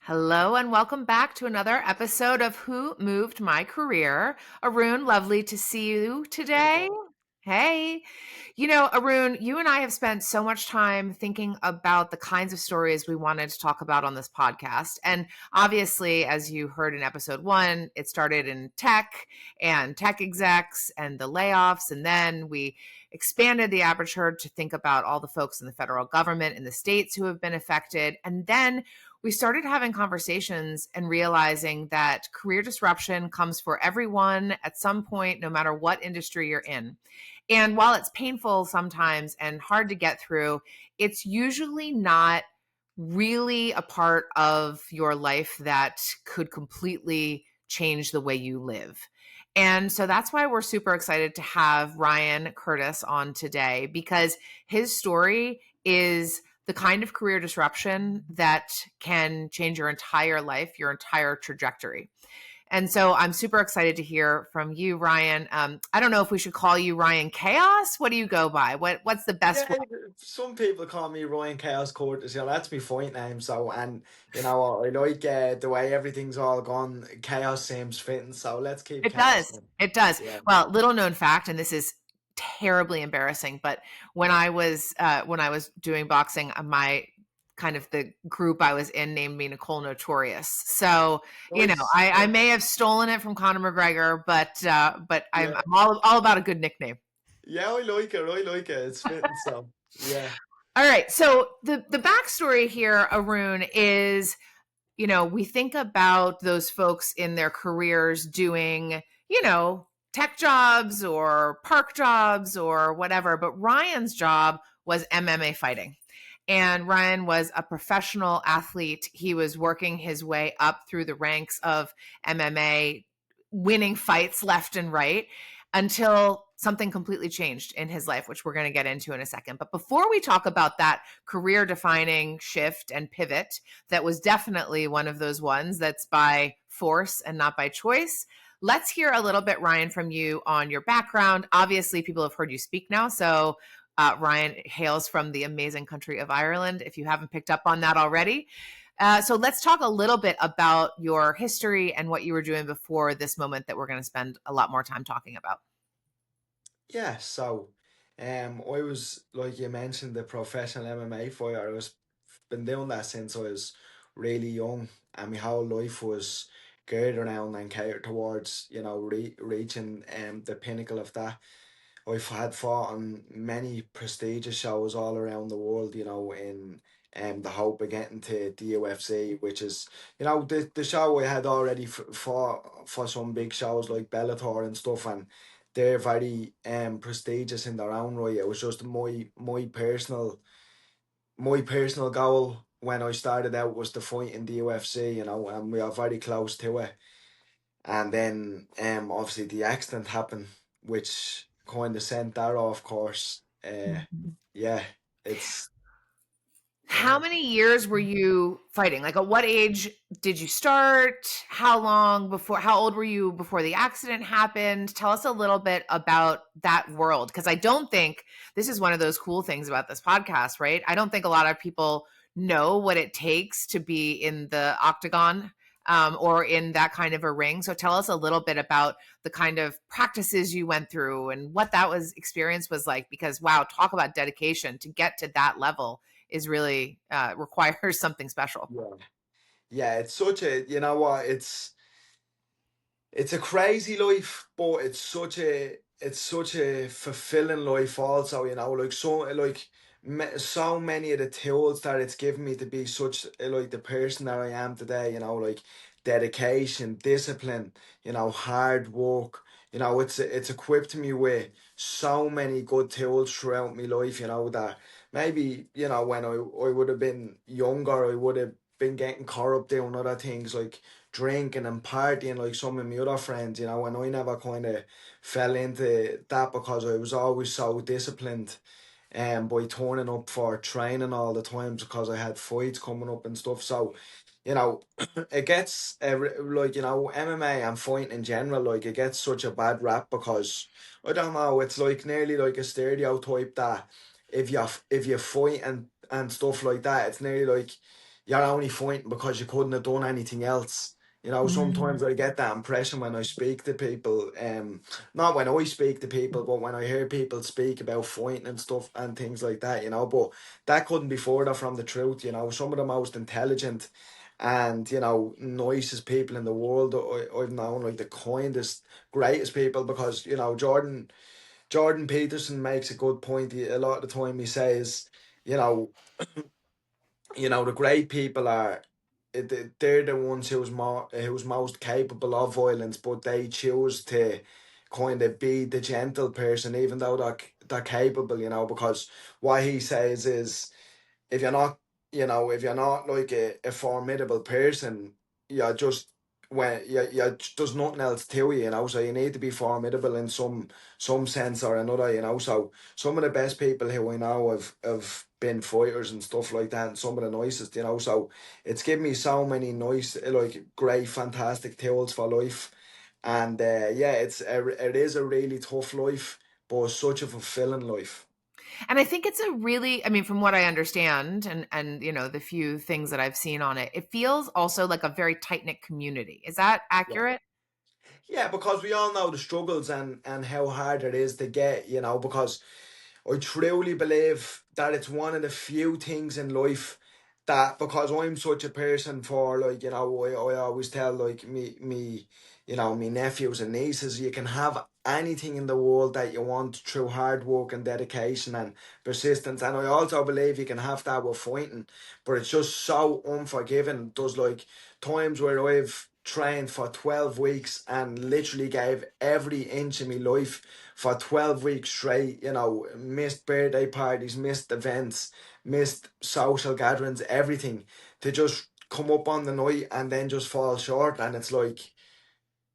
Hello and welcome back to another episode of Who Moved My Career. Arun, lovely to see you Hey today. there. Hey, Arun, you and I have spent so much time thinking about the kinds of stories we wanted to talk about on this podcast. And obviously, as you heard in episode one, it started in tech and tech execs and the layoffs. And then we expanded the aperture to think about all the folks in the federal government in the states who have been affected. And then we started having conversations and realizing that career disruption comes for everyone at some point, no matter what industry you're in. And while it's painful sometimes and hard to get through, it's usually not really a part of your life that could completely change the way you live. And so that's why we're super excited to have Ryan Curtis on today, because his story is the kind of career disruption that can change your entire life, your entire trajectory. And so I'm super excited to hear from you, Ryan. I don't know if we should call you Ryan Chaos. What do you go by? What's the best Yeah, way? some people call me Ryan Chaos Curtis. That's my fight name. So, and I like the way everything's all gone. Chaos seems fitting. So let's keep It chaos does. going. It does. Yeah. Well, little known fact, and this is terribly embarrassing, but when I was doing boxing, my kind of the group I was in named me Nicole Notorious. So Nice. I may have stolen it from Conor McGregor, but I'm, Yeah. I'm all about a good nickname. Yeah, I like it. I like it. It's fitting. So, yeah. All right. So the backstory here, Arun, is we think about those folks in their careers doing, tech jobs or park jobs or whatever. But Ryan's job was MMA fighting. And Ryan was a professional athlete. He was working his way up through the ranks of MMA, winning fights left and right until something completely changed in his life, which we're going to get into in a second. But before we talk about that career defining shift and pivot, that was definitely one of those ones that's by force and not by choice. Let's hear a little bit, Ryan, from you on your background. Obviously, people have heard you speak now. So, Ryan hails from the amazing country of Ireland, if you haven't picked up on that already. So, let's talk a little bit about your history and what you were doing before this moment that we're going to spend a lot more time talking about. Yeah. So, I was like you mentioned the professional MMA fighter. I was been doing that since I was really young, and my whole life was geared around and catered towards reaching the pinnacle of that. I've had fought on many prestigious shows all around the world, in the hope of getting to the UFC, which is, the show I had already fought for some big shows like Bellator and stuff, and they're very prestigious in their own right. It was just my personal goal when I started out was to fight in the UFC, and we are very close to it. And then obviously the accident happened, which kind of sent that off course. Mhm. Yeah, it's How uh, many years were you fighting? Like, at what age did you start? How old were you before the accident happened? Tell us a little bit about that world. Because I don't think this is one of those cool things about this podcast, right? I don't think a lot of people know what it takes to be in the octagon, or in that kind of a ring. So tell us a little bit about the kind of practices you went through and what that experience was like. Because wow, talk about dedication to get to that level is really requires something special. yeah, yeah. It's such a you know what it's a crazy life, but it's such a fulfilling life also. Like so many of the tools that it's given me to be such like the person that I am today. Like dedication, discipline, hard work. It's equipped me with so many good tools throughout my life. That maybe when I would have been younger, I would have been getting caught up doing other things like drinking and partying like some of my other friends, and I never kind of fell into that because I was always so disciplined by turning up for training all the times because I had fights coming up and stuff. So, it gets like MMA and fighting in general, like it gets such a bad rap because I don't know, it's like nearly like a stereotype that if you fight and stuff like that, it's nearly like you're only fighting because you couldn't have done anything else. You know, Mm. sometimes I get that impression when I speak to people, not when I speak to people, but when I hear people speak about fighting and stuff and things like that, you know, but that couldn't be further from the truth, you know. Some of the most intelligent and, you know, nicest people in the world I've known, like the kindest, greatest people, because, you know, Jordan Peterson makes a good point. A lot of the time he says, you know, the great people are they're the ones who's most capable of violence, but they choose to kind of be the gentle person, even though they're capable. You know, because what he says is, if you're not, if you're not like a formidable person, you're just when you there's nothing else to you, you know. So you need to be formidable in some sense or another, you know. So some of the best people who I know have been fighters and stuff like that, and some of the nicest, you know. So it's given me so many nice, like great, fantastic tools for life, and yeah, it is a really tough life, but such a fulfilling life. And I think it's a really, I mean, from what I understand and you know, the few things that I've seen on it, it feels also like a very tight-knit community. Is that accurate? Yeah, because we all know the struggles and how hard it is to get, you know, because I truly believe that it's one of the few things in life that, because I'm such a person for, like, you know, I always tell like me nephews and nieces, you can have anything in the world that you want through hard work and dedication and persistence. And I also believe you can have that with fighting, but it's just so unforgiving. There's like times where I've trained for 12 weeks and literally gave every inch of my life for 12 weeks straight, you know, missed birthday parties, missed events, missed social gatherings, everything, to just come up on the night and then just fall short. And it's like,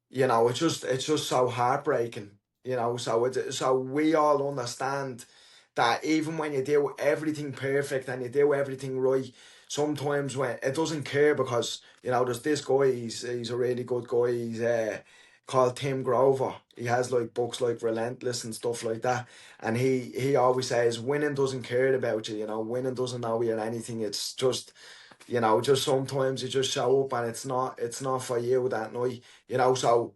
it's just so heartbreaking, you know. So we all understand that even when you do everything perfect and you do everything right, sometimes when it doesn't care, because there's this guy, he's a really good guy. He's called Tim Grover. He has like books like Relentless and stuff like that, and he always says winning doesn't care about you. You know, winning doesn't know you're anything. It's just, just sometimes you just show up and it's not for you that night, so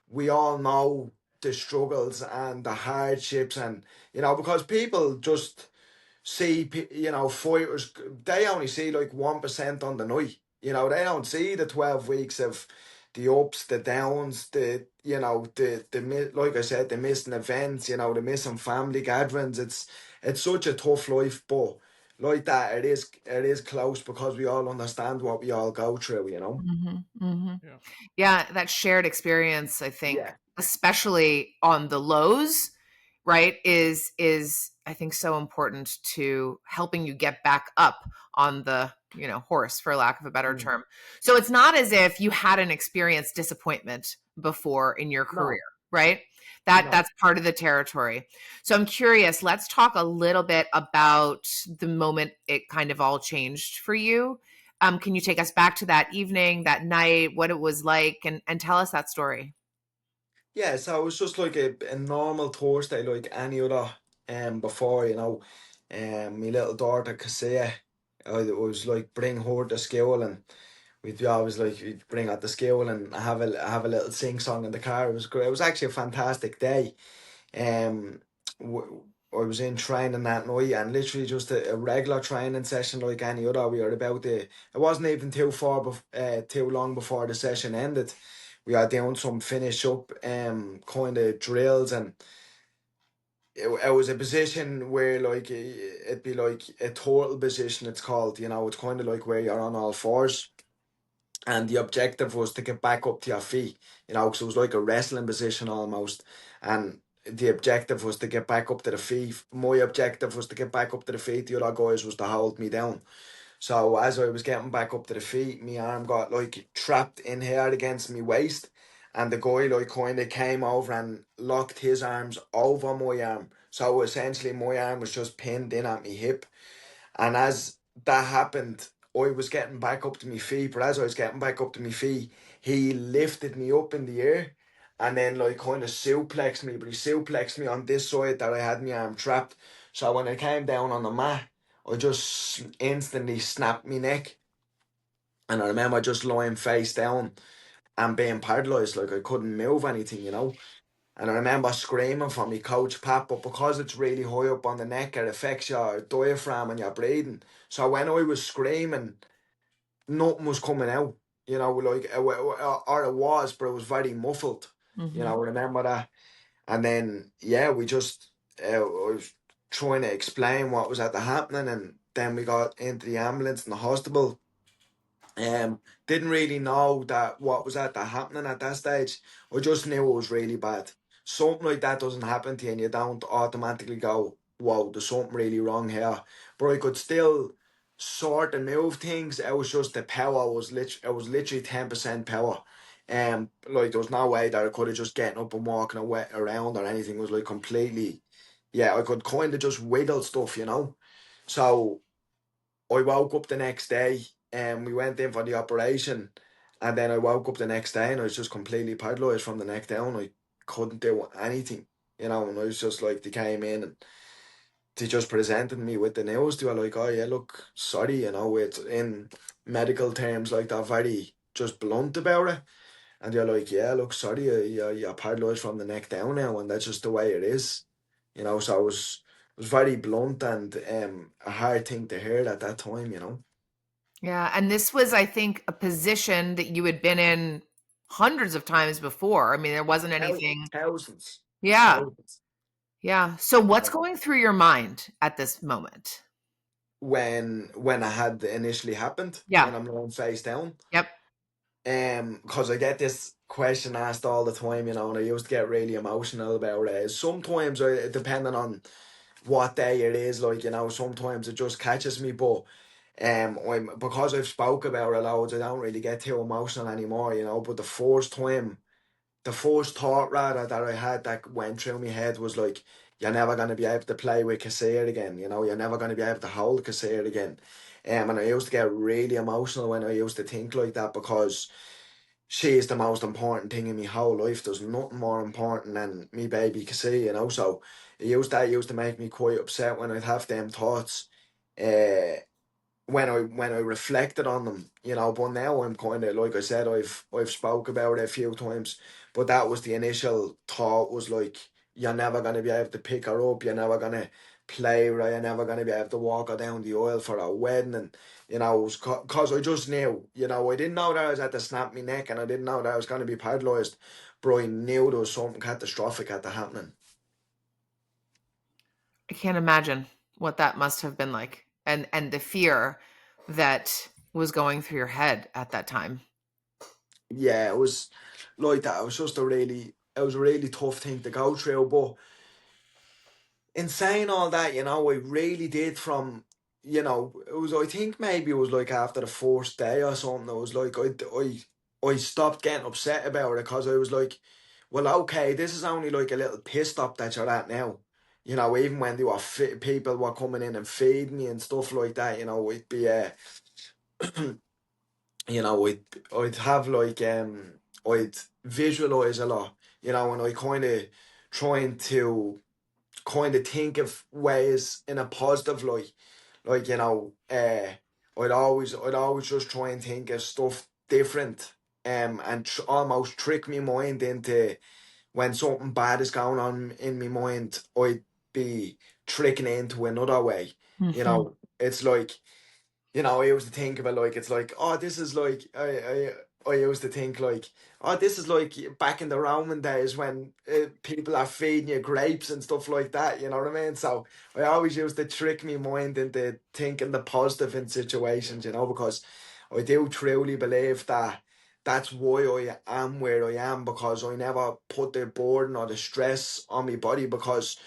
we all know the struggles and the hardships, and because people just see fighters, they only see like 1% on the night. They don't see the 12 weeks of the ups, the downs, like I said, the missing events, the missing family gatherings. It's such a tough life, but like that, it is close because we all understand what we all go through. Mhm, mhm. Yeah. Yeah, that shared experience, I think, Yeah. especially on the lows, right, is I think so important to helping you get back up on the, horse, for lack of a better Mm. term. So it's not as if you hadn't experienced disappointment before in your career, No, right? That's no. part of the territory. So I'm curious, let's talk a little bit about the moment it kind of all changed for you. Can you take us back to that evening, that night, what it was like, and tell us that story? Yeah, so it was just like a normal Thursday, like any other before, my little daughter Cassia, I was like bring her to school, and we'd always like we'd bring her to school and have a little sing song in the car. It was great. It was actually a fantastic day. Um, I was in training that night, and literally just a regular training session like any other. We were about to. It wasn't even too long before the session ended. We are doing some finish up kind of drills, and it was a position where like it'd be like a total position. It's called. It's kind of like where you're on all fours, and the objective was to get back up to your feet, because it was like a wrestling position almost. And the objective was to get back up to the feet. My objective was to get back up to the feet. The other guys was to hold me down. So as I was getting back up to the feet, my arm got like trapped in here against my waist. And the guy like kind of came over and locked his arms over my arm. So essentially my arm was just pinned in at my hip. And as that happened, I was getting back up to my feet. But as I was getting back up to my feet, he lifted me up in the air and then like kind of suplexed me. But he suplexed me on this side that I had my arm trapped. So when I came down on the mat, I just instantly snapped my neck. And I remember just lying face down and being paralyzed, like I couldn't move anything, you know. And I remember screaming for me coach Pat, but because it's really high up on the neck, it affects your diaphragm and your breathing. So when I was screaming, nothing was coming out, you know, like or it was, but it was very muffled. You Hmm. know, remember that? And then yeah, we just I was trying to explain what was at the happening, and then we got into the ambulance in the hospital. Didn't really know that what was at that happening at that stage. I just knew it was really bad. Something like that doesn't happen to you, and you don't automatically go, "Whoa, there's something really wrong here." But I could still sort of move things. It was just the power was it was literally 10% power. Like there was no way that I could have just getting up and walking around or anything. It was like completely, yeah. I could kind of just wiggle stuff, you know. So I woke up the next day and we went in for the operation, and then I woke up the next day and I was just completely paralyzed from the neck down. I couldn't do anything, you know, and I was just like, they came in and they just presented me with the news. They were like, "Oh yeah, look, sorry," you know, it's in medical terms like they're very just blunt about it. And they're like, "Yeah, look, sorry, you're paralyzed from the neck down now, and that's just the way it is." You know, so it was very blunt and a hard thing to hear at that time, you know. Yeah, and this was, I think, a position that you had been in hundreds of times before. I mean, there wasn't anything. Thousands, Yeah, thousands. yeah. So what's Um, going through your mind at this moment? when I had initially happened, Yeah. when I'm lying face down, Yep. because I get this question asked all the time, you know, and I used to get really emotional about it. Sometimes, depending on what day it is, like you know, sometimes it just catches me, but I'm because I've spoke about it loads, I don't really get too emotional anymore, you know. But the first thought rather that I had that went through my head was like, you're never going to be able to play with Kassir again, you know, you're never going to be able to hold Kassir again. And I used to get really emotional when I used to think like that, because she is the most important thing in my whole life. There's nothing more important than me baby Kassir, you know. So it used to make me quite upset when I'd have them thoughts. Uh, when I reflected on them, you know. But now I'm kind of like I said, I've spoke about it a few times. But that was the initial thought, was like, you're never gonna be able to pick her up. You're never gonna play with her. You're never gonna be able to walk her down the aisle for a wedding. And you know, it was cause I just knew. You know, I didn't know that I was at to snap my neck, and I didn't know that I was gonna be paralysed. But I knew there was something catastrophic at the happening. I can't imagine what that must have been like, and the fear that was going through your head at that time. Yeah, it was like that. It was a really tough thing to go through. But in saying all that, you know, I really did from, you know, it was, I think maybe it was like after the first day or something, it was like, I stopped getting upset about it, because I was like, well, okay, this is only like a little piss stop that you're at now. You know, even when they were people were coming in and feeding me and stuff like that, you know, it'd be, you know, I'd have like, I'd visualize a lot, you know, and I kind of trying to think of ways in a positive light. Like, you know, I'd always just try and think of stuff different, and almost trick my mind into, when something bad is going on in my mind, I'd be tricking it into another way. You Mhm. know, it's like, you know, I used to think of it like, it's like, oh, this is like, I used to think like, oh, this is like back in the Roman days when people are feeding you grapes and stuff like that. You know what I mean? So I always used to trick my mind into thinking the positive in situations, you know, because I do truly believe that that's why I am where I am, because I never put the burden or the stress on my body. Because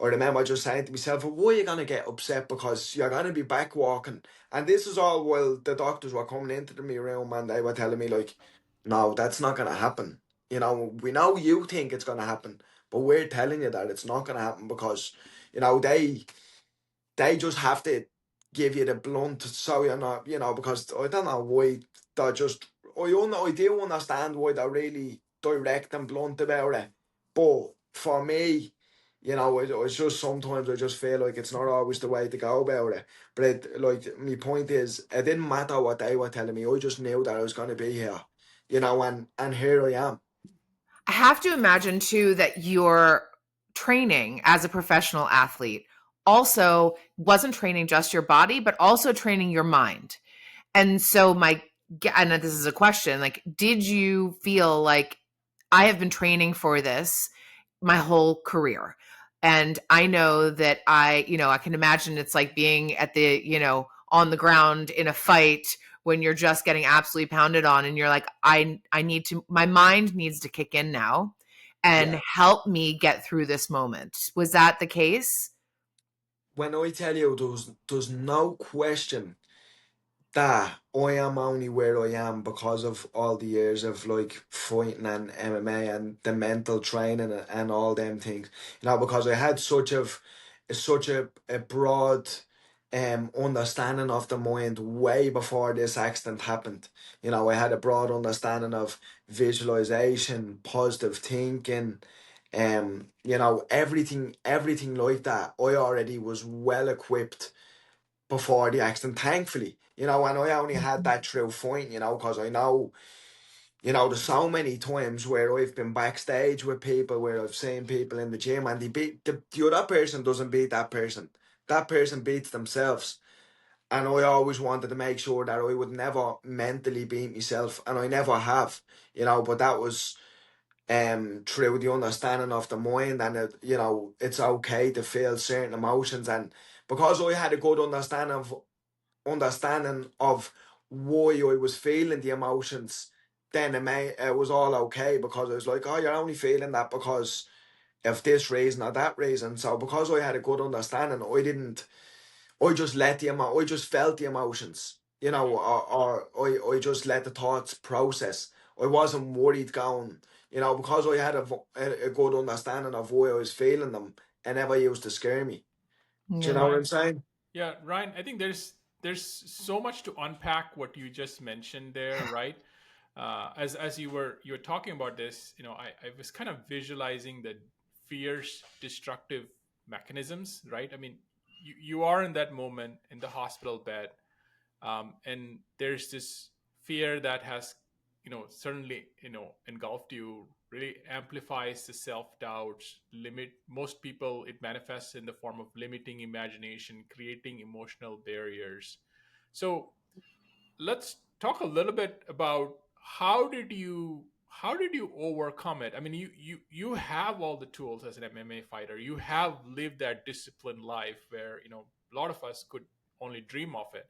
I remember just saying to myself, well, why are you going to get upset, because you're going to be back walking? And this is all while the doctors were coming into the me room and they were telling me like, no, that's not going to happen. You know, we know you think it's going to happen, but we're telling you that it's not going to happen, because, you know, they just have to give you the blunt, so you're not, you know, because I don't know why they're just, I do understand why they're really direct and blunt about it. But for me, It's just sometimes I just feel like it's not always the way to go about it. But like my point is, it didn't matter what they were telling me. I just knew that I was going to be here, and here I am. I have to imagine too that your training as a professional athlete also wasn't training just your body, but also training your mind. And so and this is a question, like, did you feel like I have been training for this my whole career? And I know that I can imagine it's like being at on the ground in a fight when you're just getting absolutely pounded on and you're like, I need to, my mind needs to kick in now and Yeah. help me get through this moment. Was that the case? When I tell you, there's no question that I am only where I am because of all the years of like fighting and MMA and the mental training and all them things. Because I had such a broad understanding of the mind way before this accident happened. I had a broad understanding of visualization, positive thinking, everything like that. I already was well equipped before the accident, thankfully. And I only had that through fighting, because I know, there's so many times where I've been backstage with people, where I've seen people in the gym and they beat the other person doesn't beat that person. That person beats themselves. And I always wanted to make sure that I would never mentally beat myself, and I never have, but that was through the understanding of the mind, and it's okay to feel certain emotions. And because I had a good understanding of why I was feeling the emotions, then it was all okay, because I was like, oh, you're only feeling that because of this reason or that reason. So because I had a good understanding, I just I just felt the emotions, or I just let the thoughts process. I wasn't worried going, because I had a good understanding of why I was feeling them, and never used to scare me. Do you Yeah, know what Yeah. Ryan. I'm saying? Yeah, Ryan. I think there's so much to unpack what you just mentioned there, right? As you were talking about this, I was kind of visualizing the fierce destructive mechanisms, right? I mean, you are in that moment in the hospital bed, and there's this fear that has certainly engulfed you, really amplifies the self-doubts, limit most people. It manifests in the form of limiting imagination, creating emotional barriers. So let's talk a little bit about how did you overcome it. I mean, you have all the tools as an MMA fighter. You have lived that disciplined life where a lot of us could only dream of it.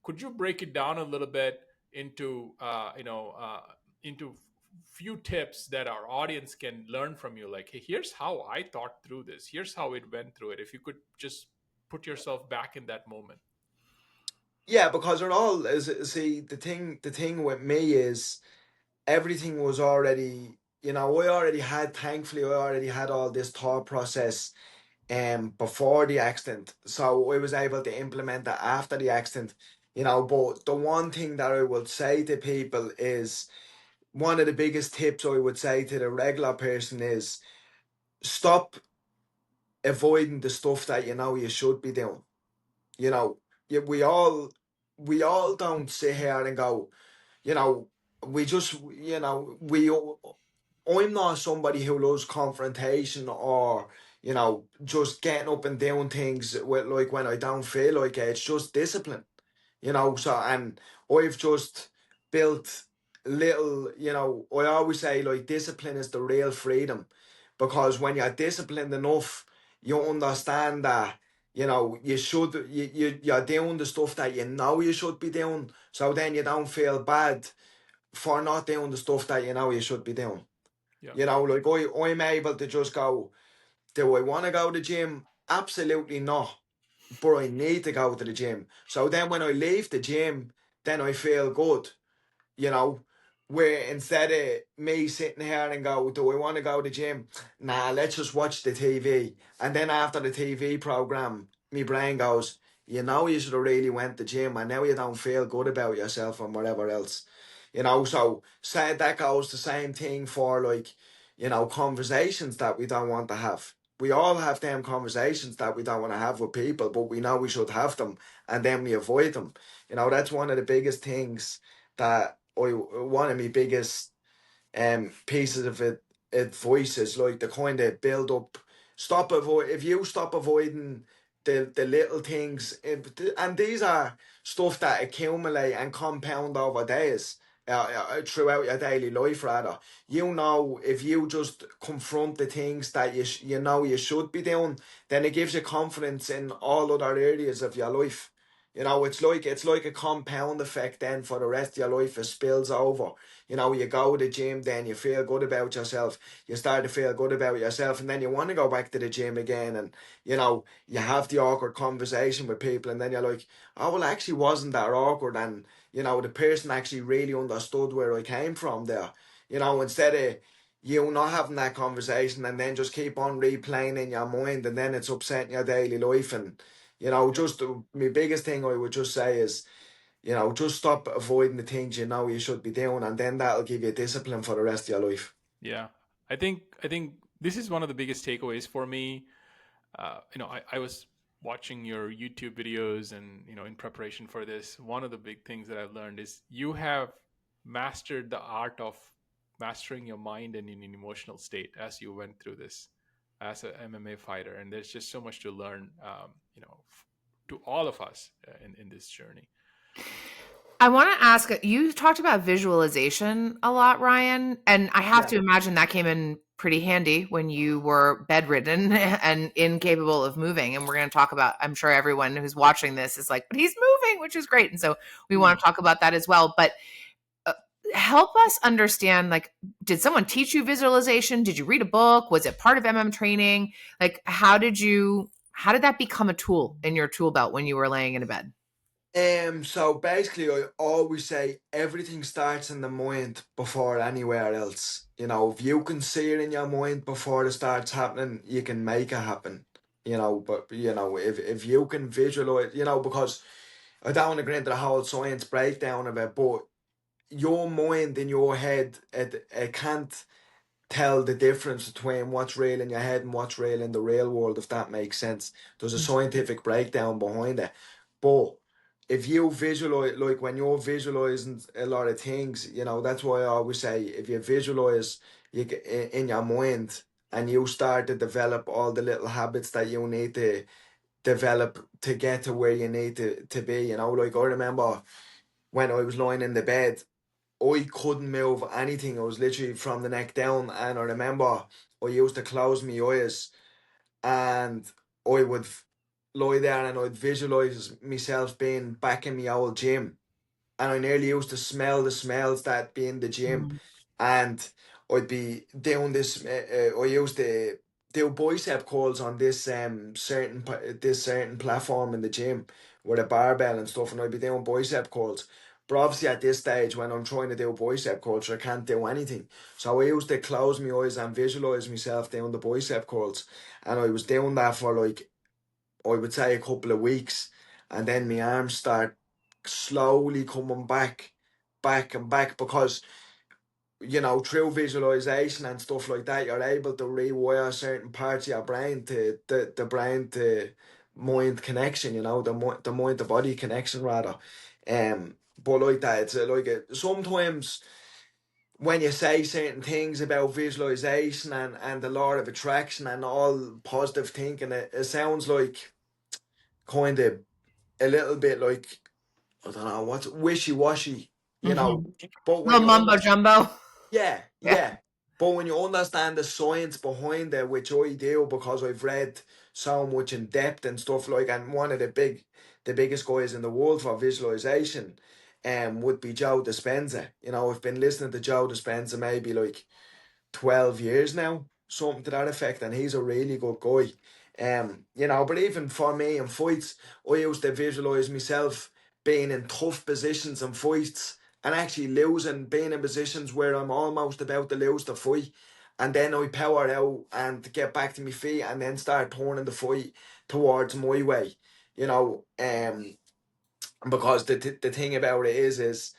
Could you break it down a little bit into into few tips that our audience can learn from you, like, hey, here's how I thought through this, here's how it went through it, if you could just put yourself back in that moment. Yeah, because it all is. See, the thing with me is everything was already. I already had. Thankfully, I already had all this thought process before the accident, so I was able to implement that after the accident. But the one thing that I would say to people is, one of the biggest tips I would say to the regular person is, stop avoiding the stuff that you should be doing. You know, yeah, we all don't sit here and go, you know, we just, I'm not somebody who loves confrontation, or, just getting up and doing things with, like, when I don't feel like it. It's just discipline, so. And I've just built little, I always say, like, discipline is the real freedom, because when you're disciplined enough, you understand that, you're doing the stuff that you should be doing, so then you don't feel bad for not doing the stuff that you should be doing. Yeah. Like, I'm able to just go, do I want to go to the gym? Absolutely not. But I need to go to the gym. So then when I leave the gym, then I feel good, you know, where instead of me sitting here and go, do I want to go to the gym? Nah, let's just watch the TV. And then after the TV program, my brain goes, you should have really went to the gym, and now you don't feel good about yourself and whatever else. So say that goes the same thing for, like, conversations that we don't want to have. we all have them conversations that we don't want to have with people, but we know we should have them, and then we avoid them. You know, that's one of the biggest things that one of my biggest pieces of advice is like the kind of build up. If you stop avoiding the little things, and these are stuff that accumulate and compound over days. Throughout your daily life, rather, you know, if you just confront the things that you know you should be doing, then it gives you confidence in all other areas of your life. You know, it's like a compound effect. Then for the rest of your life, it spills over. You know, you go to the gym, then you feel good about yourself. You start to feel good about yourself, and then you want to go back to the gym again. And, you know, you have the awkward conversation with people, and then you're like, oh, well, actually wasn't that awkward. And, you know, the person actually really understood where I came from there. You know, instead of you not having that conversation and then just keep on replaying in your mind, and then it's upsetting your daily life. And, you know, just my biggest thing I would just say is, you know, just stop avoiding the things you know you should be doing, and then that'll give you discipline for the rest of your life. Yeah, I think this is one of the biggest takeaways for me. I was watching your YouTube videos, and in preparation for this, one of the big things that I've learned is you have mastered the art of mastering your mind and in an emotional state as you went through this as an MMA fighter. And there's just so much to learn, to all of us in this journey. I want to ask, you talked about visualization a lot, Ryan, and I have Yeah. to imagine that came in pretty handy when you were bedridden and incapable of moving. And we're going to talk about, I'm sure everyone who's watching this is like, but he's moving, which is great. And so we want Mm. to talk about that as well. But uh, help us understand, like, did someone teach you visualization? Did you read a book? Was it part of training? Like, how did that become a tool in your tool belt when you were laying in a bed? So basically, I always say everything starts in the mind before anywhere else. You know, if you can see it in your mind before it starts happening, you can make it happen. You know, but you know, if you can visualize, you know, because I don't want to get into the whole science breakdown of it, but your mind in your head, it can't tell the difference between what's real in your head and what's real in the real world, if that makes sense. There's a scientific breakdown behind it. But if you visualize, like when you're visualizing a lot of things, you know, that's why I always say if you visualize in your mind and you start to develop all the little habits that you need to develop to get to where you need to be, you know, like I remember when I was lying in the bed, I couldn't move anything. I was literally from the neck down. And I remember I used to close my eyes, and I would lie there and I'd visualize myself being back in my old gym. And I nearly used to smell the smells that be in the gym. Mm. And I'd be doing this. I used to do bicep curls on this this certain platform in the gym with a barbell and stuff, and I'd be doing bicep curls. But obviously, at this stage, when I'm trying to do bicep curls, I can't do anything. So I used to close my eyes and visualize myself doing the bicep curls, and I was doing that for like, I would say, a couple of weeks, and then my arms start slowly coming back and back, because you know, through visualization and stuff like that, you're able to rewire certain parts of your brain to the brain to mind connection. You know, the mind to body connection rather. But like that, it's sometimes when you say certain things about visualization and the law of attraction and all positive thinking, it sounds like kind of a little bit like, I don't know, what's wishy washy, you know. Mhm. But when Little you mumbo understand, jumbo. yeah, Yeah. yeah. But when you understand the science behind it, which I do because I've read so much in depth and stuff like, and one of the biggest guys in the world for visualization, would be Joe Dispenza. You know, I've been listening to Joe Dispenza maybe like 12 years now, something to that effect, and he's a really good guy. You know, but even for me in fights, I used to visualize myself being in tough positions in fights and actually losing, being in positions where I'm almost about to lose the fight. And then I power out and get back to my feet and then start turning the fight towards my way. You know, because the thing about it is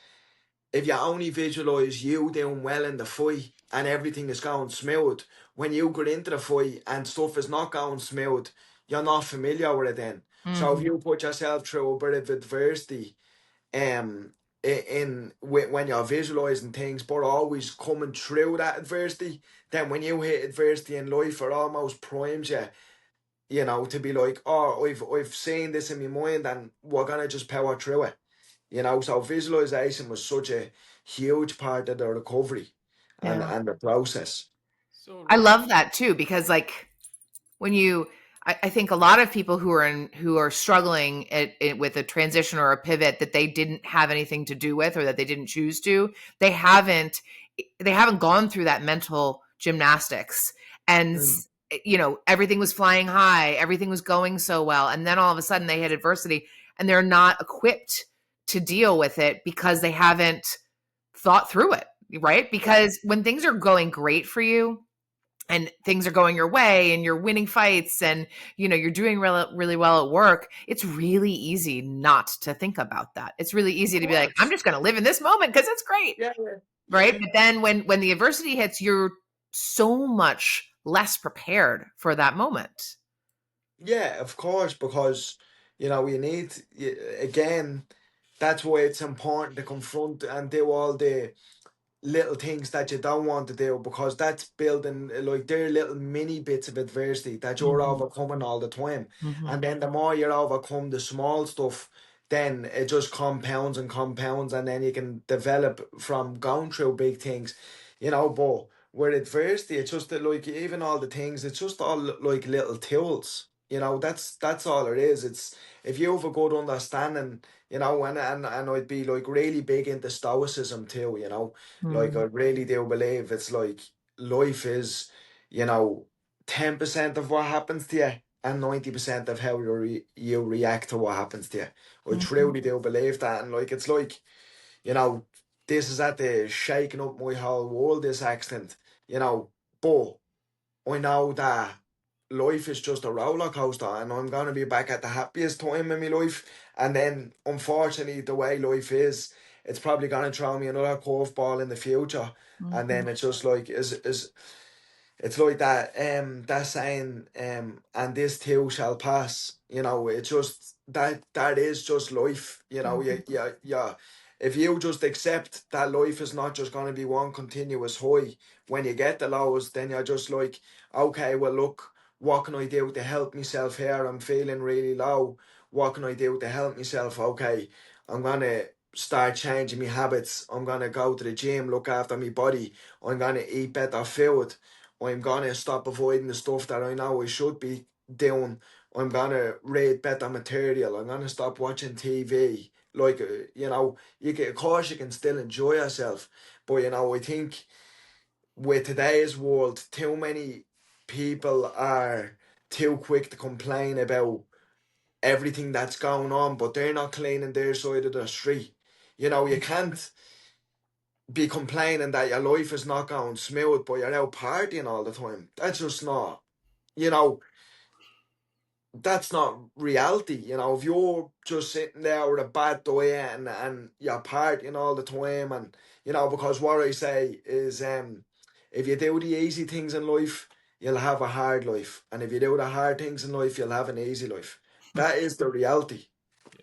if you only visualize you doing well in the fight and everything is going smooth, when you get into the fight and stuff is not going smooth, you're not familiar with it then. So if Mhm. you put yourself through a bit of adversity, um, when you're visualizing things, but always coming through that adversity, then when you hit adversity in life, it almost primes you, you know, to be like, oh, I've seen this in my mind, and we're gonna just power through it. You know, so visualization was such a huge part of the recovery and Yeah. the process. So I right. love that too, because like when you I think a lot of people who are struggling with a transition or a pivot that they didn't have anything to do with or that they didn't choose to, they haven't they haven't gone through that mental gymnastics. And Mm. you know, everything was flying high, everything was going so well, and then all of a sudden they hit adversity and they're not equipped to deal with it because they haven't thought through it, right? Because when things are going great for you, and things are going your way and you're winning fights and you know you're doing really well at work, it's really easy not to think about that. It's really Of easy to be like, I'm course. just going to live in this moment because it's great, Yeah, yeah, right? yeah. But then when the adversity hits, you're so much less prepared for that moment. Yeah, of course, because you know again. That's why it's important to confront and do all the little things that you don't want to do, because that's building like they're little mini bits of adversity that you're Mhm. overcoming all the time. Mhm. And then the more you overcome the small stuff, then it just compounds and compounds, and then you can develop from going through big things, you know. But with adversity, it's just that like even all the things, it's just all like little tools. You know, that's all it is. It's if you have a good understanding, you know, and I'd be like really big into stoicism too, you know. Like I Mhm. really do believe it's like life is, you know, 10% of what happens to you and 90% of how you react to what happens to you. I Mhm. truly do believe that. And like it's like, you know, this is at the shaking up my whole world, this accident, you know. But I know that life is just a roller coaster and I'm gonna be back at the happiest time in my life. And then unfortunately the way life is, it's probably gonna throw me another curveball in the future. And then Mhm. it's just like is it's like that saying, and this too shall pass. You know, it's just that is just life. You know, Mhm. yeah. If you just accept that life is not just gonna be one continuous high, when you get the lows, then you're just like, okay, well look, what can I do to help myself here? I'm feeling really low. What can I do to help myself? Okay, I'm gonna start changing my habits. I'm gonna go to the gym, look after my body. I'm gonna eat better food. I'm gonna stop avoiding the stuff that I know I should be doing. I'm gonna read better material. I'm gonna stop watching TV. Like you know, of course you can still enjoy yourself, but you know I think with today's world, too many people are too quick to complain about everything that's going on, but they're not cleaning their side of the street. You know, you can't be complaining that your life is not going smooth, but you're out partying all the time. That's just not, you know, that's not reality. You know, if you're just sitting there with a bad diet and you're partying all the time, and you know, because what I say is, if you do the easy things in life, you'll have a hard life, and if you do the hard things in life, you'll have an easy life. That is the reality,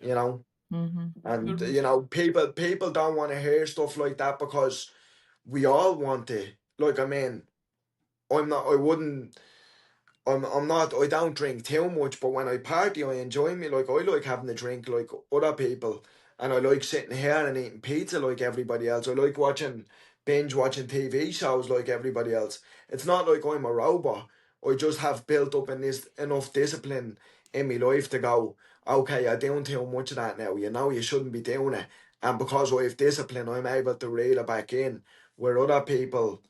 Yeah. you know. Mhm. And So you know, people don't want to hear stuff like that because we all want to. Like, I mean, I'm not. I wouldn't. I'm not. I don't drink too much, but when I party, I enjoy me. Like I like having a drink like other people, and I like sitting here and eating pizza like everybody else. I like binge watching TV shows like everybody else. It's not like I'm a robot. I just have built up in this enough discipline in my life to go, okay, you're doing too much of that now. You know you shouldn't be doing it, and because I have discipline, I'm able to reel it back in. Where other people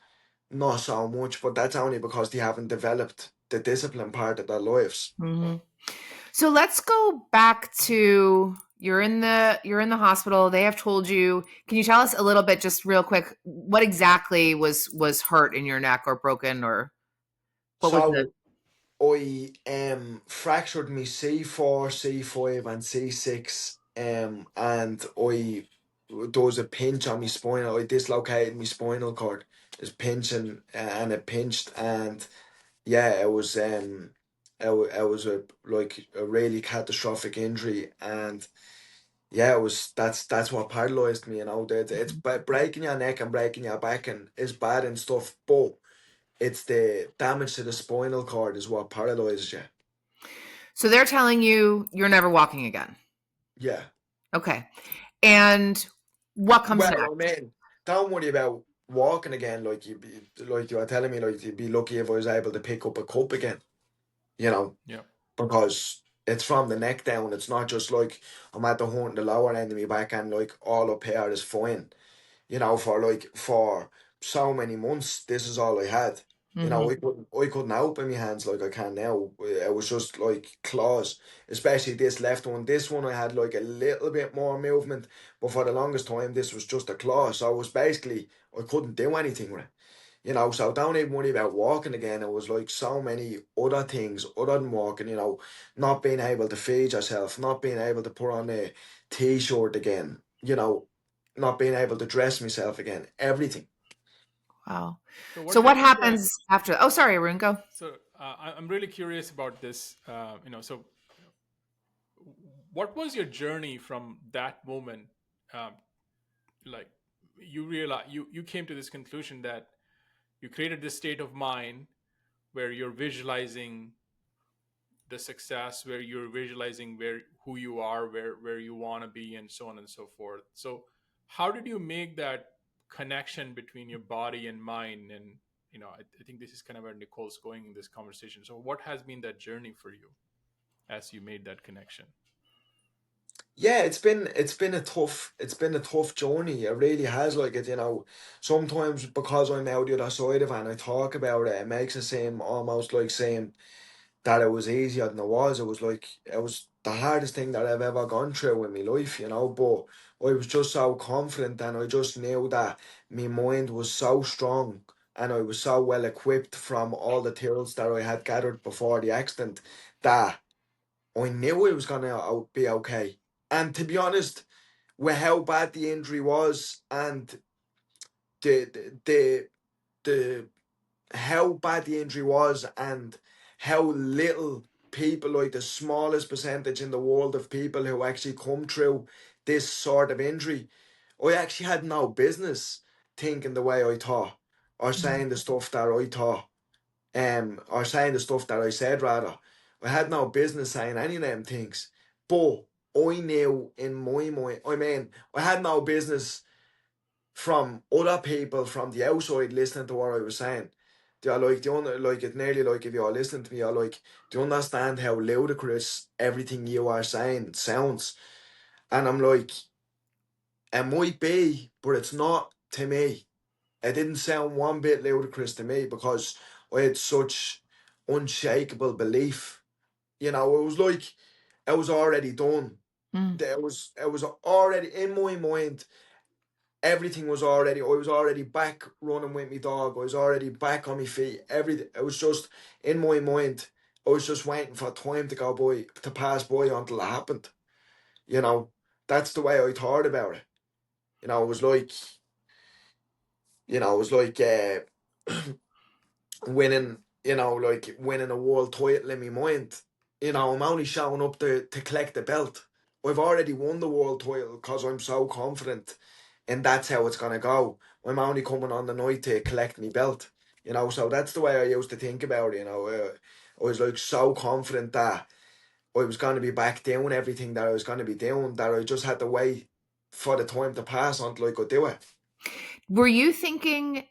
not so much, but that's only because they haven't developed the discipline part of their lives. Mhm. So let's go back to you're in the hospital. They have told you. Can you tell us a little bit, just real quick, what exactly was hurt in your neck or broken or what was the? So I fractured me C4, C5 and C6 and I there was a pinch on my spine. I dislocated my spinal cord. It's pinching, and it pinched, and yeah, it was a like a really catastrophic injury, and yeah, it was that's what paralyzed me. You know, that it's breaking your neck and breaking your back and is bad and stuff, but it's the damage to the spinal cord is what paralyzes you. So they're telling you you're never walking again. Yeah. Okay. And what comes Well, I next? mean, don't worry about walking again. Like you were telling me, like you'd be lucky if I was able to pick up a cup again. You know, Yeah. because it's from the neck down. It's not just like I'm at the horn, the lower end of my back, and like all up here is fine. You know, for so many months, this is all I had. You know, Mm-hmm. I couldn't open my hands like I can now. It was just like claws, especially this left one. This one I had like a little bit more movement, but for the longest time, this was just a claw. So it was basically I couldn't do anything with it. You know, so don't even worry about walking again. It was like so many other things other than walking, you know, not being able to feed yourself, not being able to put on a t-shirt again, you know, not being able to dress myself again, everything. Wow. So what So what happened then? happens after? Oh, sorry, Arun, go. So I'm really curious about this. So what was your journey from that moment? Um, like you came to this conclusion that you created this state of mind where you're visualizing the success, where you're visualizing where who you are, where you want to be, and so on and so forth. So how did you make that connection between your body and mind? And I think this is kind of where Nicole's going in this conversation. So what has been that journey for you as you made that connection? Yeah, it's been a tough journey. It really has, like it, you know, sometimes because I'm out the other side of it and I talk about it, it makes it seem almost like saying that it was easier than it was. It was like it was the hardest thing that I've ever gone through in my life, you know. But I was just so confident and I just knew that my mind was so strong and I was so well equipped from all the tools that I had gathered before the accident that I knew it was gonna be okay. And to be honest, with how bad the injury was and the the the, the how bad the injury was and how little people, like the smallest percentage in the world of people who actually come through this sort of injury, I actually had no business thinking the way I thought or saying the stuff that I thought, or saying the stuff that I said rather. I had no business saying any of them things. But I knew in my mind, I mean, I had no business from other people from the outside listening to what I was saying. They're like, like it nearly like if you're listening to me, you're like, do you understand how ludicrous everything you are saying sounds? And I'm like, it might be, but it's not to me. It didn't sound one bit ludicrous to me because I had such unshakable belief. You know, it was like it was already done. Mm. It was already in my mind. Everything was already, I was already back running with my dog. I was already back on my feet. Everything, it was just in my mind. I was just waiting for time to go by, to pass by until it happened. You know, that's the way I thought about it. You know, it was like, it was like winning, like winning a world title in my mind. You know, I'm only showing up to collect the belt. I've already won the world title because I'm so confident and that's how it's gonna go. I'm only coming on the night to collect my belt. You know, so that's the way I used to think about it, you know. I was like so confident that I was gonna be back doing everything that I was gonna be doing, that I just had to wait for the time to pass until I could do it. Were you thinking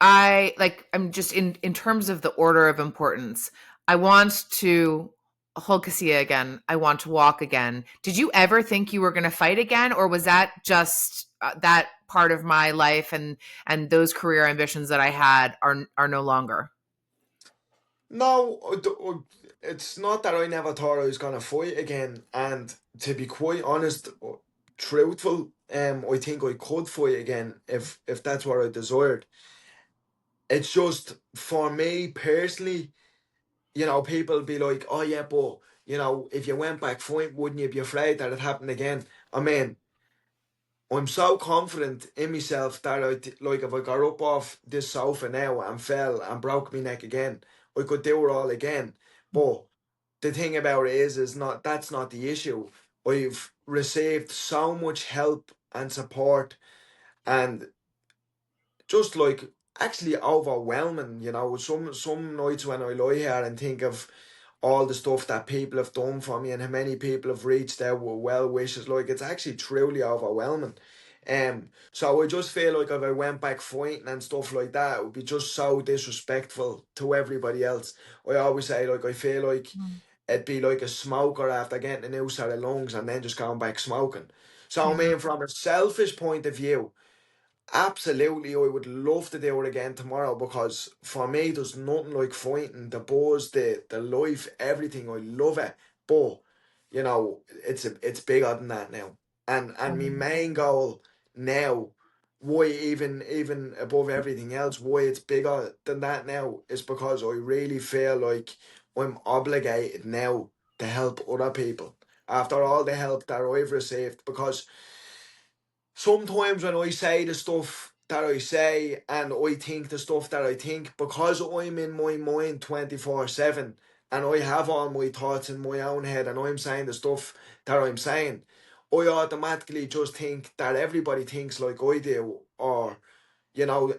I'm just in terms of the order of importance. I want to hold Cassia again. I want to walk again. Did you ever think you were going to fight again, or was that just that part of my life and those career ambitions that I had are no longer? No, it's not that I never thought I was gonna fight again. And to be quite honest, truthful, I think I could fight again if that's what I desired. It's just for me personally, you know, people be like, "Oh yeah, but you know, if you went back fighting, wouldn't you be afraid that it happened again?" I mean, I'm so confident in myself that like if I got up off this sofa now and fell and broke my neck again, I could do it all again. But the thing about it is not that's not the issue. I've received so much help and support, and just like actually overwhelming. Some nights when I lie here and think of all the stuff that people have done for me and how many people have reached out with well wishes, like it's actually truly overwhelming. So I just feel like if I went back fighting and stuff like that, it would be just so disrespectful to everybody else. I always say, like, I feel like Mm. it'd be like a smoker after getting a new set of lungs and then just going back smoking. So I Yeah. mean, from a selfish point of view, absolutely, I would love to do it again tomorrow, because for me, there's nothing like fighting, the buzz, the life, everything. I love it, but it's bigger than that now. And my Mm. main goal now, why even above everything else, why it's bigger than that now, is because I really feel like I'm obligated now to help other people after all the help that I've received, because sometimes when I say the stuff that I say and I think the stuff that I think, because I'm in my mind 24/7 and I have all my thoughts in my own head and I'm saying the stuff that I'm saying, I automatically just think that everybody thinks like I do, or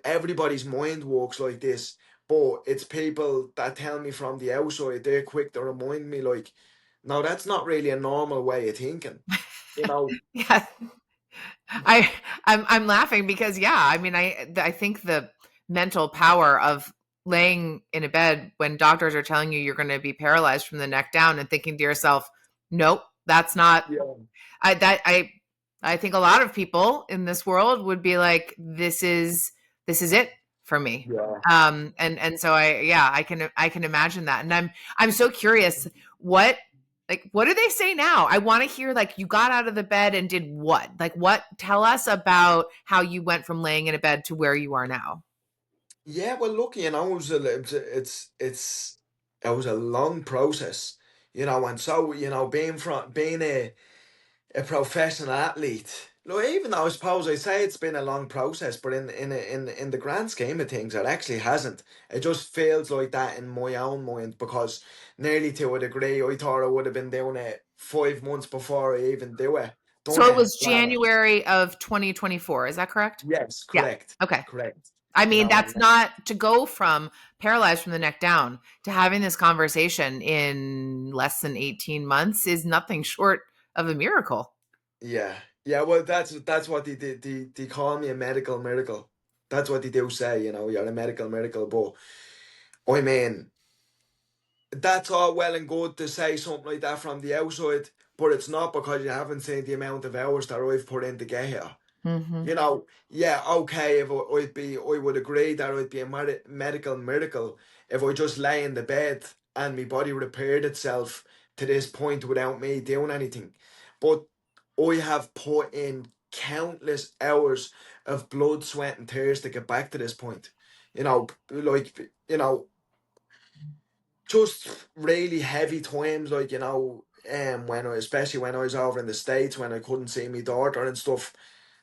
everybody's mind works like this. But it's people that tell me from the outside, they're quick to remind me, like, no, that's not really a normal way of thinking. You know, Yeah. I'm laughing because yeah, I mean I think the mental power of laying in a bed when doctors are telling you you're going to be paralyzed from the neck down and thinking to yourself, nope, that's not yeah, I that I think a lot of people in this world would be like, this is it for me. yeah. And so I can imagine that. And I'm so curious, what what do they say now? I want to hear, like, you got out of the bed and did what? Like, what, tell us about how you went from laying in a bed to where you are now. Yeah, well, look, it was it was a long process, and so being a professional athlete. Look, even though I suppose I say it's been a long process, but in the grand scheme of things, it actually hasn't. It just feels like that in my own mind, because nearly to a degree, I thought I would have been doing it 5 months before I even done So it it. was January of 2024, is that correct? Yes, Yeah. correct, Okay. correct. I mean, And that's not to go from paralyzed from the neck down to having this conversation in less than 18 months is nothing short of a miracle. yeah, yeah. Well, that's what they call me a medical miracle. That's what they do say. You're a medical miracle. But I mean, that's all well and good to say something like that from the outside, but it's not, because you haven't seen the amount of hours that I've put in to get here. Mhm. Yeah, okay, if I would agree that I'd be a medical miracle if I just lay in the bed and my body repaired itself to this point without me doing anything. But I have put in countless hours of blood, sweat, and tears to get back to this point. Like, just really heavy times, like, especially when I was over in the States, when I couldn't see my daughter and stuff.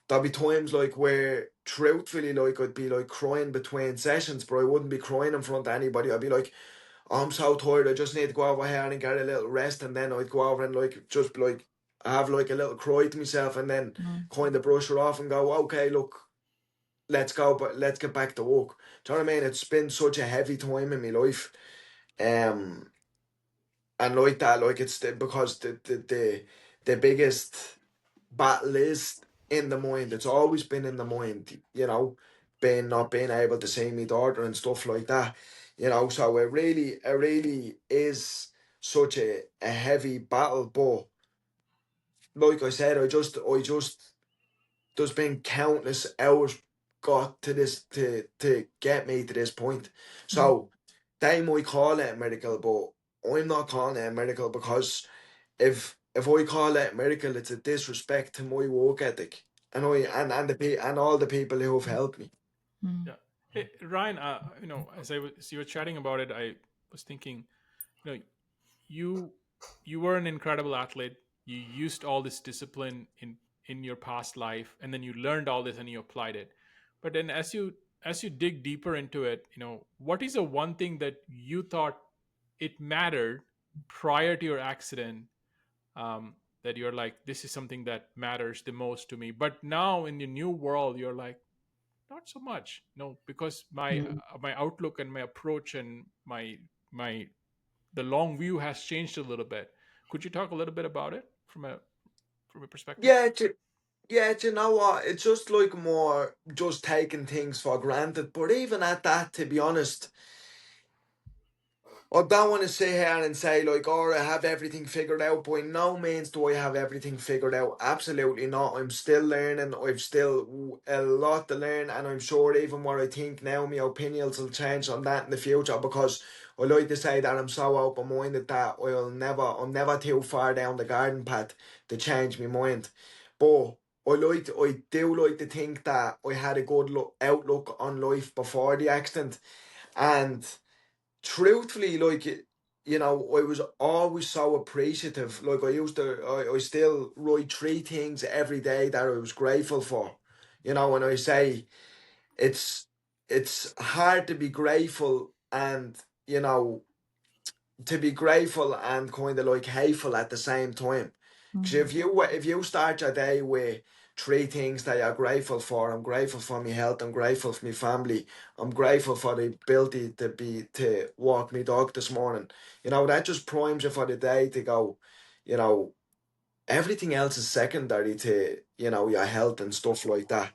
There'll be times like where, truthfully, like, I'd be like crying between sessions, but I wouldn't be crying in front of anybody. I'd be like, oh, I'm so tired, I just need to go over here and get a little rest, and then I'd go over and like just like have like a little cry to myself, and then Mm. kind of brush her off and go, okay, look, let's go, but let's get back to work. Do you know what I mean? It's been such a heavy time in my life. Um and like that, like, because the biggest battle is in the mind. It's always been in the mind, being not being able to see my daughter and stuff like that. So it really is such a heavy battle. But like I said, I just there's been countless hours got to this to get me to this point. Mm. So they might call it a miracle, but I'm not calling it a miracle, because if I call it a miracle, it's a disrespect to my work ethic, and all the people who have helped me. Mm. Yeah. Hey, Ryan, as you were chatting about it, I was thinking, you know, you you were an incredible athlete. You used all this discipline in your past life, and then you learned all this and you applied it. But then as you dig deeper into it, what is the one thing that you thought it mattered prior to your accident, that you're like, this is something that matters the most to me, but now in the new world you're like, not so much, no, because Mm. my outlook and my approach and my the long view has changed a little bit. Could you talk a little bit about it from a perspective? Yeah, yeah, do you know what? It's just like more just taking things for granted. But even at that, to be honest, I don't want to sit here and say like, oh, I have everything figured out. By no means do I have everything figured out. Absolutely not. I'm still learning. I've still a lot to learn, and I'm sure even what I think now, my opinions will change on that in the future. Because I like to say that I'm so open minded that I'm never too far down the garden path to change my mind. But I do like to think that I had a good outlook on life before the accident, and truthfully, like I was always so appreciative. Like I still write three things every day that I was grateful for. And I say it's it's hard to be grateful and to be grateful and kind of like hateful at the same time. Because Mm. if you start your day with three things that you're grateful for, I'm grateful for my health, I'm grateful for my family, I'm grateful for the ability to walk my dog this morning. That just primes you for the day to go. You know, everything else is secondary to your health and stuff like that.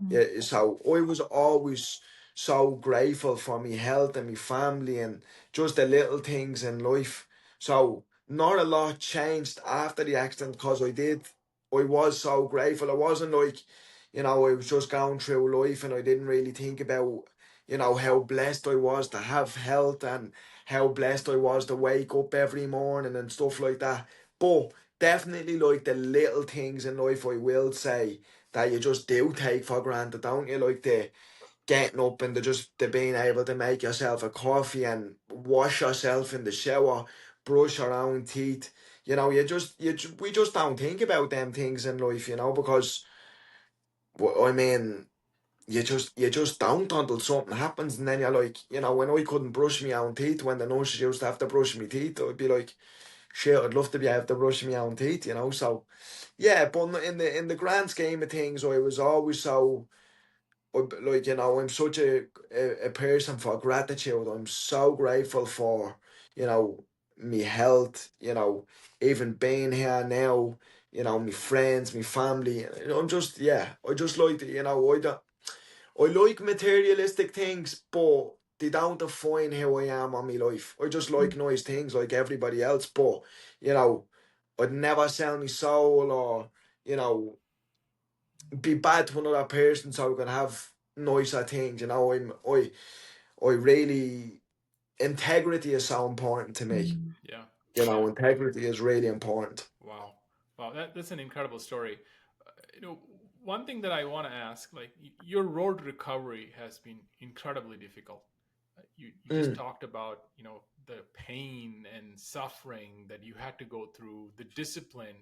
Mm. Yeah, so I was always so grateful for my health and my family and just the little things in life. So not a lot changed after the accident because I was so grateful. It wasn't like, I was just going through life and I didn't really think about, how blessed I was to have health and how blessed I was to wake up every morning and stuff like that. But definitely like the little things in life, I will say that you just do take for granted, don't you? Like the getting up and the being able to make yourself a coffee and wash yourself in the shower, brush your own teeth. We just don't think about them things in life, because I mean, you just don't until something happens, and then you're like, when I couldn't brush my own teeth, when the nurses used to have to brush my teeth, I'd be like, shit, I'd love to be able to brush my own teeth. So yeah, but in the grand scheme of things, I was always so like I'm such a person for gratitude. I'm so grateful for me health. Even being here now. My friends, my family. I'm just I just like to, I like materialistic things, but they don't define who I am on my life. I just like nice things like everybody else, but you know, I'd never sell my soul or you know be bad to another person so I can have nicer things. I really integrity is so important to me. Mm. Yeah, yeah. Integrity is really important. Wow, wow. That's an incredible story. You know, one thing that I want to ask, like your road recovery has been incredibly difficult. You just Mm, talked about the pain and suffering that you had to go through, the discipline.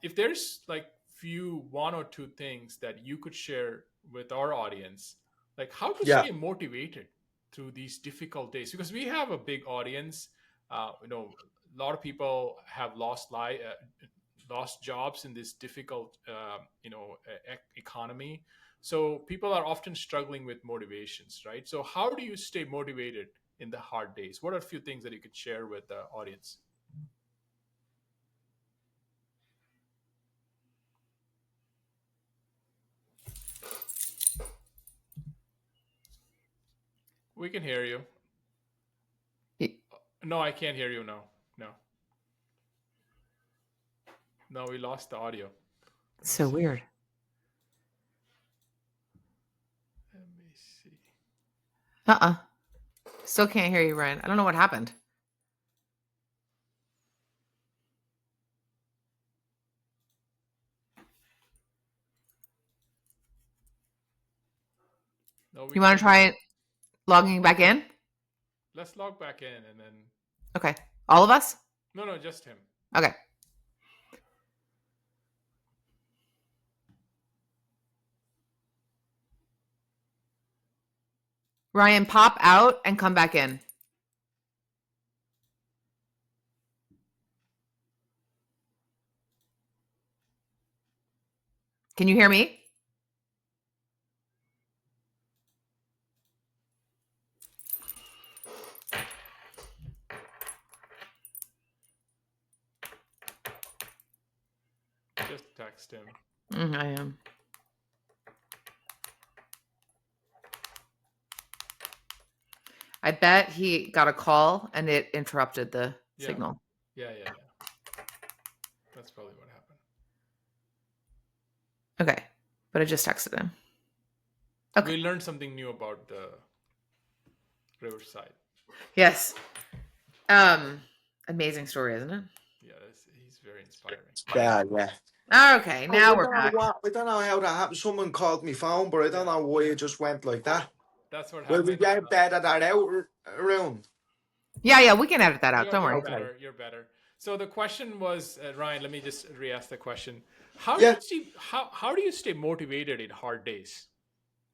If there's like few one or two things that you could share with our audience, like how to yeah, stay motivated through these difficult days, because we have a big audience. A lot of people have lost jobs in this difficult economy, so people are often struggling with motivations, right? So how do you stay motivated in the hard days? What are a few things that you could share with the audience? We can hear you. Y- No, I can't hear you. No, no, no, we lost the audio. Let me So see. weird. Let me see. Uh-uh. Still can't hear you, Ryan. I don't know what happened. No, we You want to can't hear try you. logging back in? Let's log back in and then. Okay. All of us? No, no, just him. Okay. Ryan, pop out and come back in. Can you hear me? Just text him. I am. I bet he got a call and it interrupted the signal. Yeah. That's probably what happened. Okay, but I just texted him. Okay. We learned something new about the Riverside. Yes. Amazing story, isn't it? Yeah, he's very inspiring. Yeah. Okay, now we're back. I don't know how that happened. Someone called me phone, but I don't know why it just went like that. That's what Will happened. we get better that out, Arun? Yeah, we can edit that out. Don't worry. You're better. So the question was, Ryan. Let me just re-ask the question. How do you stay motivated in hard days?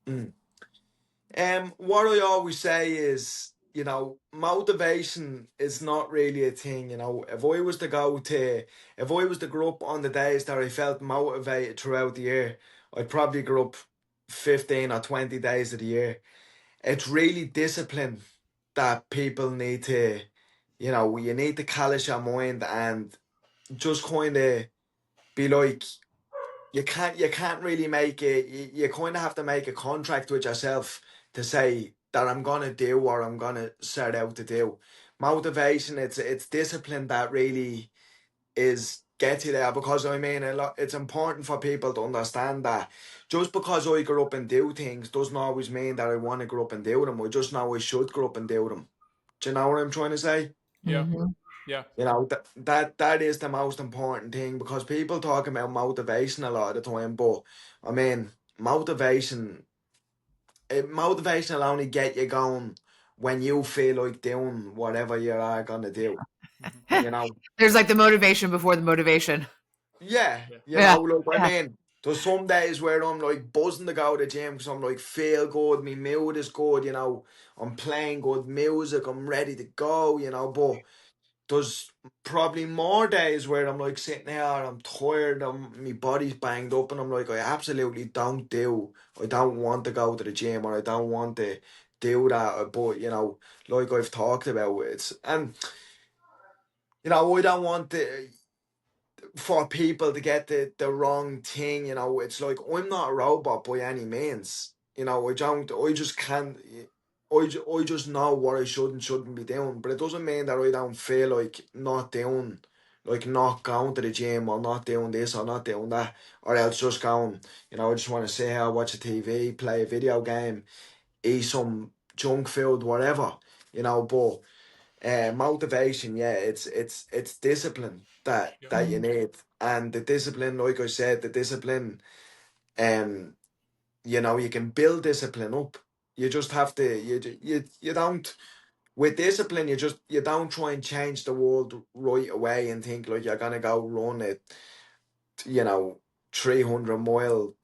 What I always say is, motivation is not really a thing. If I was to grow up on the days that I felt motivated throughout the year, I'd probably grow up 15 or 20 days of the year. It's really discipline that people need to, you need to callous your mind and just kind of be like, you can't really make it. You kind of have to make a contract with yourself to say that I'm gonna do what I'm gonna set out to do. Motivation, it's discipline that really is get you there, because I mean it's important for people to understand that just because I grow up and do things doesn't always mean that I want to grow up and do them. I just know I should grow up and do them. Do you know what I'm trying to say? Yeah. Mm-hmm. Yeah. That is the most important thing, because people talk about motivation a lot of the time, but I mean motivation will only get you going when you feel like doing whatever you are gonna do. You know? There's like the motivation before the motivation. Yeah, Yeah. I mean, there's some days where I'm like buzzing to go to the gym because I'm like feel good, my mood is good, I'm playing good music, I'm ready to go, but there's probably more days where I'm like sitting here, I'm tired, my body's banged up, and I'm like, I absolutely I don't want to go to the gym, or I don't want to do that, but like I've talked about, I don't want for people to get the wrong thing, it's like I'm not a robot by any means. I just can't. I just know what I should and shouldn't be doing, but it doesn't mean that I don't feel like not going to the gym, or not doing this or not doing that, or else just going. I just want to sit here, watch a TV, play a video game, eat some junk food, whatever. But motivation, yeah, it's discipline that you need, and the discipline, like I said, the discipline, um, you can build discipline up. You just have to, you don't, with discipline, you don't try and change the world right away and think like you're gonna go run it, 300 mile,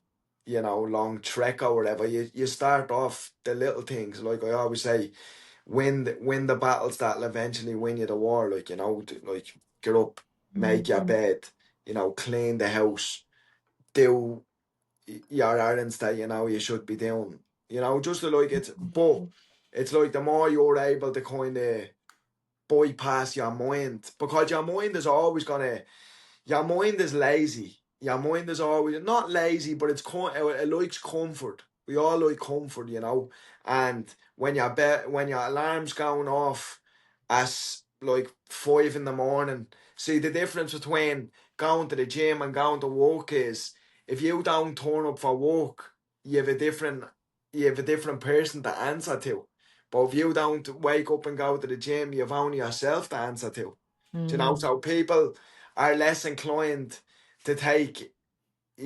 long trek or whatever. You start off the little things, like I always say, win the battles that'll eventually win you the war. Like, like get up, make your bed, clean the house, do your errands that you should be doing. Just to like it. But it's like the more you're able to kind of bypass your mind, because your mind is always gonna. Your mind is lazy. Your mind is always not lazy, but it likes comfort. We all like comfort, And when your alarm's going off at like 5 in the morning, see the difference between going to the gym and going to work is, if you don't turn up for work, you have a different person to answer to. But if you don't wake up and go to the gym, you've only yourself to answer to. Do you know? So people are less inclined to take, a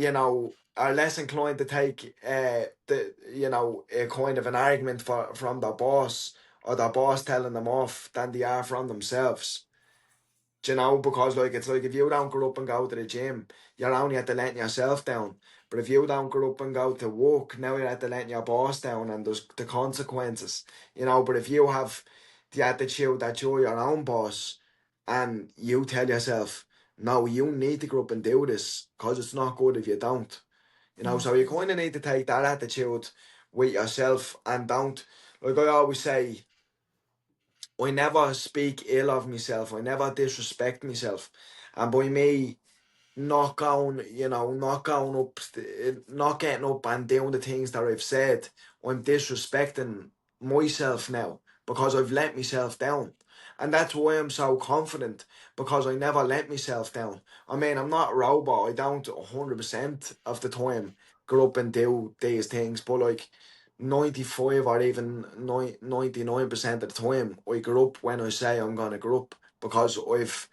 kind of an argument from their boss, or their boss telling them off, than they are from themselves. Do you know? Because like it's like, if you don't grow up and go to the gym, you're only at the letting yourself down. But if you don't grow up and go to work, now you're at the letting your boss down and there's the consequences, you know. But if you have the attitude that you're your own boss and you tell yourself, no, you need to grow up and do this because it's not good if you don't, you know. So you kind of need to take that attitude with yourself and don't, like I always say, I never speak ill of myself. I never disrespect myself. And by me not going, you know, not going up, not getting up and doing the things that I've said, I'm disrespecting myself now because I've let myself down. And that's why I'm so confident, because I never let myself down. I mean, I'm not a robot. I don't 100% of the time go up and do these things, but like 95 or even 99% of the time, I grow up when I say I'm going to grow up because I've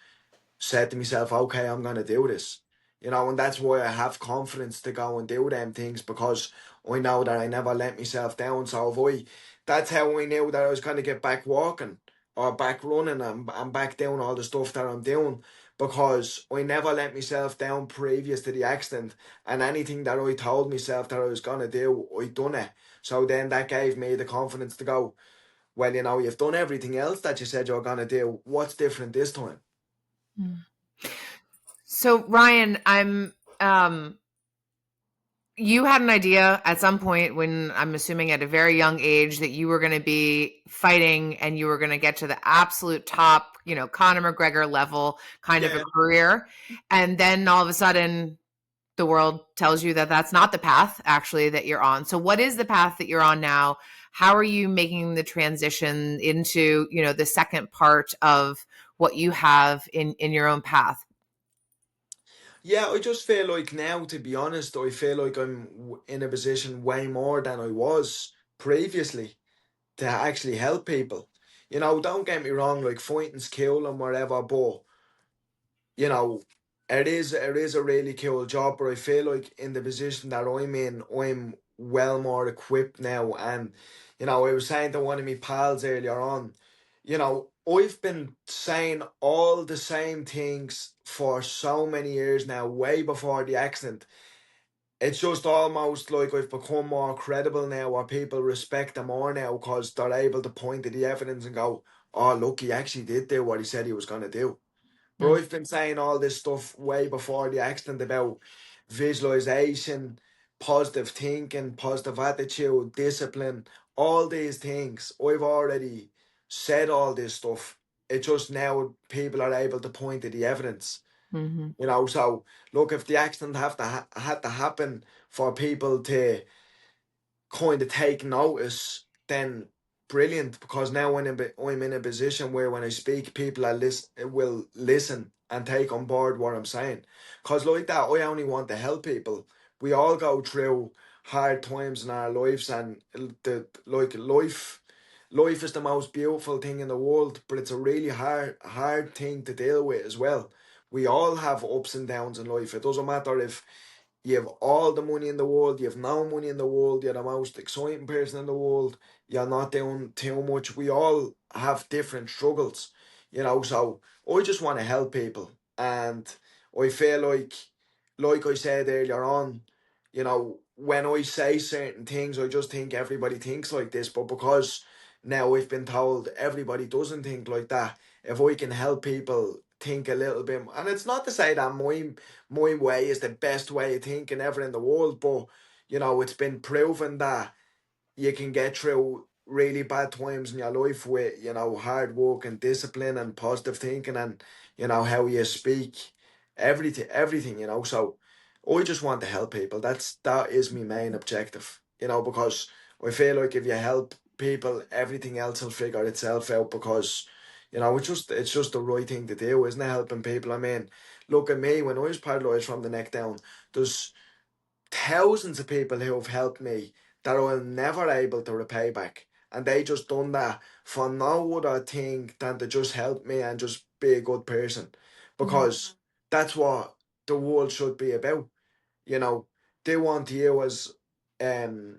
said to myself, okay, I'm gonna do this. You know, and that's why I have confidence to go and do them things, because I know that I never let myself down. So if that's how I knew that I was gonna get back walking or back running and back doing all the stuff that I'm doing, because I never let myself down previous to the accident, and anything that I told myself that I was gonna do, I done it. So then that gave me the confidence to go, well, you know, you've done everything else that you said you were gonna do. What's different this time? So Ryan, you had an idea at some point, when I'm assuming at a very young age, that you were going to be fighting and you were going to get to the absolute top, you know, Conor McGregor level kind of a Yeah. career. And then all of a sudden the world tells you that that's not the path actually that you're on. So what is the path that you're on now? How are you making the transition into, you know, the second part of what you have in your own path? Yeah, I just feel like now, to be honest, I feel like I'm in a position way more than I was previously to actually help people. You know, don't get me wrong, like fighting's cool and whatever, but you know, it is a really cool job. But I feel like in the position that I'm in, I'm well more equipped now. And you know, I was saying to one of my pals earlier on, you know, I've been saying all the same things for so many years now, way before the accident. It's just almost like I've become more credible now, or people respect them more now because they're able to point to the evidence and go, oh, look, he actually did do what he said he was going to do. But Mm, I've been saying all this stuff way before the accident about visualization, positive thinking, positive attitude, discipline, all these things. I've already said all this stuff. It just now people are able to point to the evidence. mhm, You know, so look, if the accident had to happen for people to kind of take notice, then brilliant. Because now I'm in a position where when I speak, people will listen and take on board what I'm saying. Because like that, I only want to help people. We all go through hard times in our lives, and the like life is the most beautiful thing in the world, but it's a really hard thing to deal with as well. We all have ups and downs in life. It doesn't matter if you have all the money in the world, you have no money in the world, you're the most exciting person in the world, you're not doing too much. We all have different struggles, you know. So I just want to help people. And I feel like I said earlier on, you know, when I say certain things, I just think everybody thinks like this. But because now we've been told everybody doesn't think like that, if I can help people think a little bit, and it's not to say that my way is the best way of thinking ever in the world, but you know, it's been proven that you can get through really bad times in your life with, you know, hard work and discipline and positive thinking, and you know how you speak, everything, you know. So I just want to help people. That is my main objective, you know, because I feel like if you help people, everything else will figure itself out, because you know, it's just the right thing to do, isn't it? Helping people. I mean, look at me. When I was paralyzed from the neck down, there's thousands of people who have helped me that I'll never able to repay back. And they just done that for no other thing than to just help me and just be a good person. mm. Because that's what the world should be about. You know, they want you um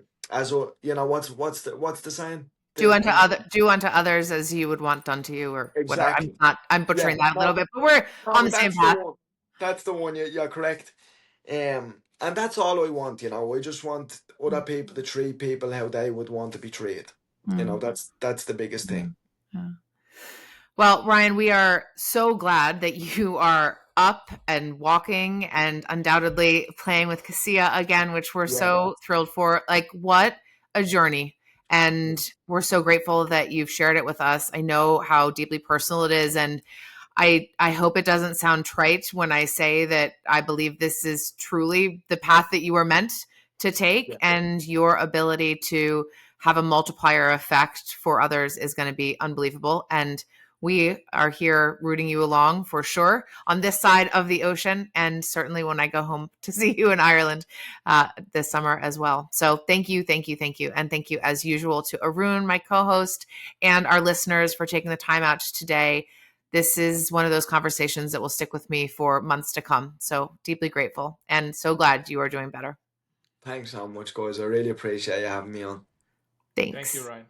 you know, what's the saying? Do unto others as you would want done to you, or whatever. Exactly. I'm Yeah. butchering that a little No, bit, but we're on no, the same that's the path. one. That's the one. You're correct. And that's all I want, I just want other Mm, people to treat people how they would want to be treated. mm, That's the biggest thing. mm, yeah. Well, Ryan, we are so glad that you are up and walking and undoubtedly playing with Cassia again, which we're Yeah. so thrilled for. Like, what a journey. And we're so grateful that you've shared it with us. I know how deeply personal it is. And I hope it doesn't sound trite when I say that I believe this is truly the path that you were meant to take, Yeah. and your ability to have a multiplier effect for others is going to be unbelievable. And we are here rooting you along for sure on this side of the ocean, and certainly when I go home to see you in Ireland this summer as well. So thank you, thank you, thank you. And thank you as usual to Arun, my co-host, and our listeners for taking the time out today. This is one of those conversations that will stick with me for months to come. So deeply grateful and so glad you are doing better. Thanks so much, guys. I really appreciate you having me on. Thank you, Thanks. Ryan.